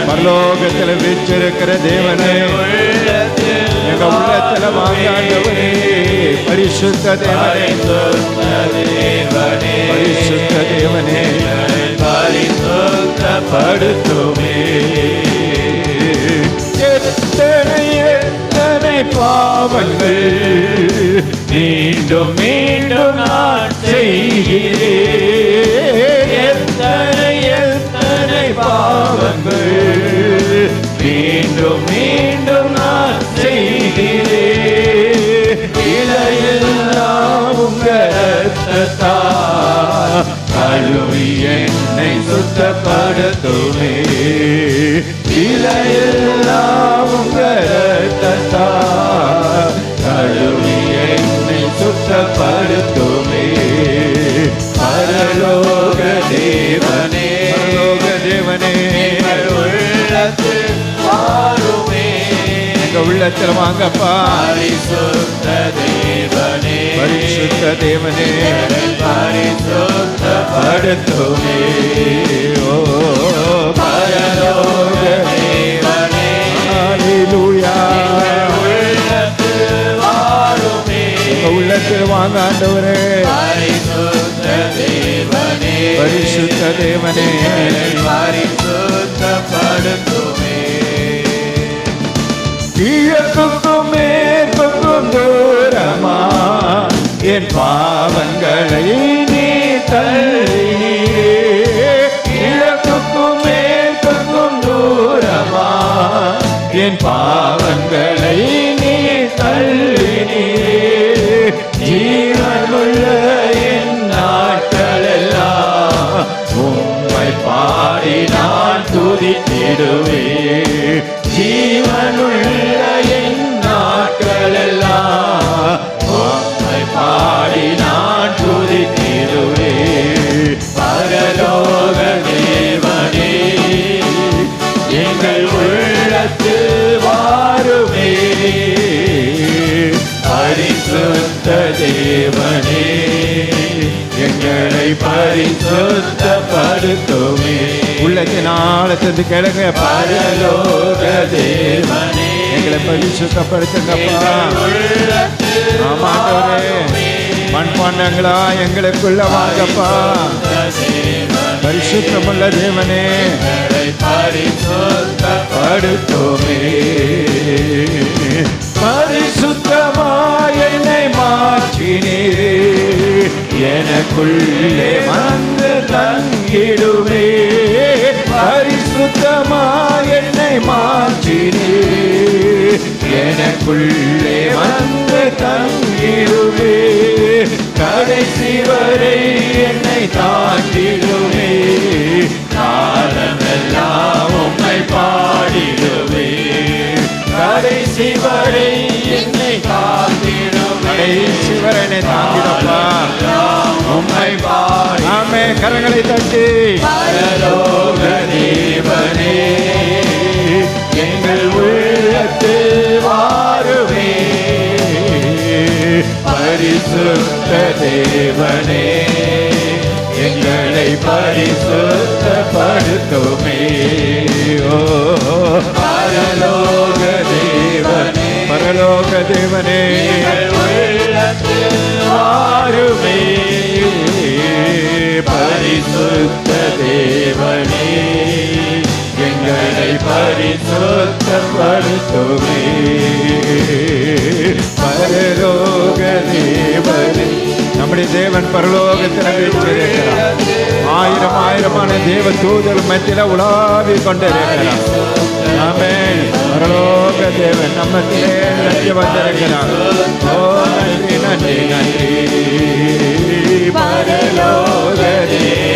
பரலோகத்தில் வீற்றிருக்கிற தேவனே, எங்க உள்ளத்துல வாங்காண்டவரே, பரிசுத்த தேவனே, பரிசுத்த தேவனே, பரிசுத்தப்படுத்துமே. எத்தனை எத்தனை பாவங்கள் மீண்டும் மீண்டும் நான் செய்கிறேன். எத்தனை எத்தனை பாவங்கள் மீண்டும் மீண்டும் நான் செய்கிறேன். இலையெல்லாம் உங்க ரத்தத்தால் கழுவி என்னை சுத்தப்படுத்துமே. இலையெல்லாம் உங்க ரத்தத்தால் கழுவி என்னை சுத்தப்படுத்துமே. பரலோக தேவனே, பரலோக தேவனே, உள்ளத்தில் வாருமே. எங்க உள்ளத்தில் வாங்கப்பா. பரிசுத்த தேவனே, பரிசுத்த தேவனே, பரிசுத்தப்படுத்துமே. ஓ பரலோக தேவனே, ஹல்லேலூயா. உள்ளத்தில் வாருமே. எங்க உள்ளத்தில் வாங்க ஆண்டவரே. பரிசுத்த தேவனே, பரிசுத்த தேவனே, பரிசுத்தப்படுத்துமே. கிழக்குக்கும் மேற்குக்கும் தூரமா என் பாவங்களை நீ தள்ளினீரே. கிழக்குக்கும் மேற்குக்கும் தூரமா என் பாவங்களை நீ தள்ளினீரே. ஜீவனுள்ள என் நாட்களெல்லாம் உம்மை பாடி நான் துதித்திடுவேன். ஜீவனுள்ள என் நாட்களெல்லாம் உம்மை பாடி நான் துதித்திடுவேன். பரலோக தேவனே, எங்கள் உள்ளத்தில் வாருமே. பரிசுத்த தேவனே, எங்களை பரிசுத்தப்படுத்துமே. உள்ளத்தின் ஆழத்திற்கு கிழங்க. பரலோக தேவனே, எங்களை பரிசுத்தப்படுத்துங்கப்பா. ஆமாண்டவரே, மண்பாண்டங்களா எங்களுக்குள்ள வாங்கப்பா. பரிசுத்தமுள்ள தேவனே, பரிசுத்தப்படுத்துமே. பரிசுத்தமாய் என்னை மாற்றினீரே, எனக்குள்ளே வந்து தங்கிடுமே. பரிசுத்தமாய் என்னை மாற்றினீரே, எனக்குள்ளே வந்து தங்கிடுமே. கடைசி வரை என்னை தாண்டிடுமே. காலமெல்லாம் உம்மை பாடிடுவே. கடைசி வரை என்னை தாண்டிடுமே. கடைசி வரை என்னை தாண்டிடப்பா. உம்மை பாடி ஆமே. கரங்களை தட்டி. பரலோக தேவனே, எங்கள் உள்ளத்தில் வாருமே. பரிசுத்த தேவனே, எங்களை பரிசுத்தப்படுத்துமே. ஓ பரலோக தேவனே, பரலோக தேவனே, உள்ளத்தில் வாருமே. பரிசுத்த தேவனே, எங்களை பரிசுத்தப்படுத்துமே. பரலோக தேவனே, நம்முடைய தேவன் பரலோகத்தில் வீற்றிருக்கிறார். ஆயிரம் ஆயிரமான தேவ தூதர் மத்தியில உலாவி கொண்டிருக்கிறார். ஆமென். பரலோக தேவன் நம்மத்திலே நன்றி வந்திருக்கிறார். ஓ நன்றி நன்றி நன்றி. பரலோக தேவன்